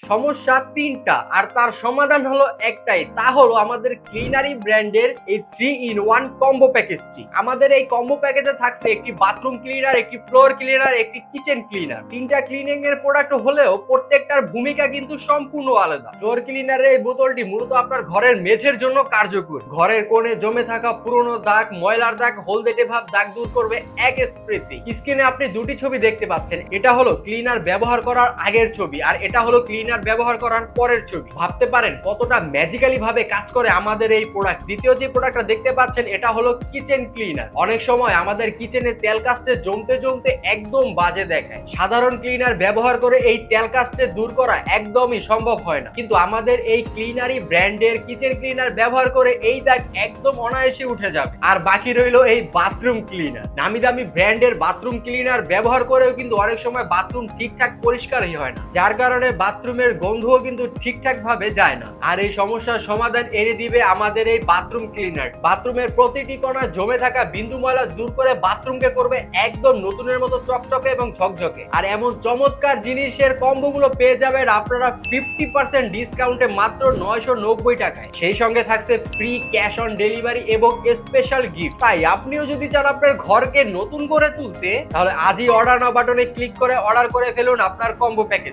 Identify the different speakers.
Speaker 1: সমস্যা তিনটা আর তার সমাধান হলো একটাই, তা হলো আমাদের ক্লিনারি ব্র্যান্ডের এই 3-in-1 কম্বো প্যাকেজটি। আমাদের এই কম্বো প্যাকেজে থাকছে একটি বাথরুম ক্লিনার, একটি ফ্লোর ক্লিনার, একটি কিচেন ক্লিনার। তিনটা ক্লিনিং এর প্রোডাক্ট হলেও প্রত্যেকটার ভূমিকা কিন্তু সম্পূর্ণ আলাদা। ফ্লোর ক্লিনারের এই বোতলটি মূলত আপনার ঘরের মেঝের জন্য কার্যকর। ঘরের কোণে জমে থাকা পুরনো দাগ, ময়লার দাগ, হলদেটে ভাব দাগ দূর করবে এক স্প্রেতে। স্ক্রিনে আপনি দুটি ছবি দেখতে পাচ্ছেন, এটা হলো ক্লিনার ব্যবহার করার আগের ছবি আর এটা হলো ক্লিনার ব্যবহার করার পরের ছবি। ভাবতে পারেন কতটা ম্যাজিক্যালি ভাবে কাজ করে আমাদের এই প্রোডাক্ট। দ্বিতীয় যে প্রোডাক্টটা দেখতে পাচ্ছেন এটা হলো কিচেন ক্লিনার। অনেক সময় আমাদের কিচেনে তেল কাস্টে জমতে জমতে একদম বাজে দেখায়। সাধারণ ক্লিনার ব্যবহার করে এই তেল কাস্টে দূর করা একদমই সম্ভব হয় না, কিন্তু আমাদের এই ক্লিনারি ব্র্যান্ডের কিচেন ক্লিনার ব্যবহার করে এই দাগ একদম অনায়াসে উঠে যাবে। আর বাকি রইল এই বাথরুম ক্লিনার। নামি দামি ব্র্যান্ডের বাথরুম ক্লিনার ব্যবহার করেও কিন্তু অনেক সময় বাথরুম ঠিকঠাক পরিষ্কারই হয় না, যার কারণে বাথরুমের গন্ধও কিন্তু ঠিকঠাক ভাবে যায় না। আর এই সমস্যার সমাধান এনে দিবে আমাদের এই বাথরুম ক্লিনার। বাথরুমের প্রতিটি কোণা জমে থাকা বিন্দু ময়লা দূর করে বাথরুমকে করবে একদম নতুনের মতো চকচকে এবং ঝকঝকে। আর এমন চমৎকার জিনিসের কম্বোগুলো পেয়ে যাবেন আপনারা 50% ডিসকাউন্টে মাত্র 990 টাকায়। সেই সঙ্গে থাকছে ফ্রি ক্যাশ অন ডেলিভারি এবং স্পেশাল গিফট। তাই আপনিও যদি চান আপনার ঘরকে নতুন করে তুলতে, তাহলে আজই অর্ডার নাও বাটনে ক্লিক করে অর্ডার করে ফেলুন আপনার কম্বো প্যাকেজ।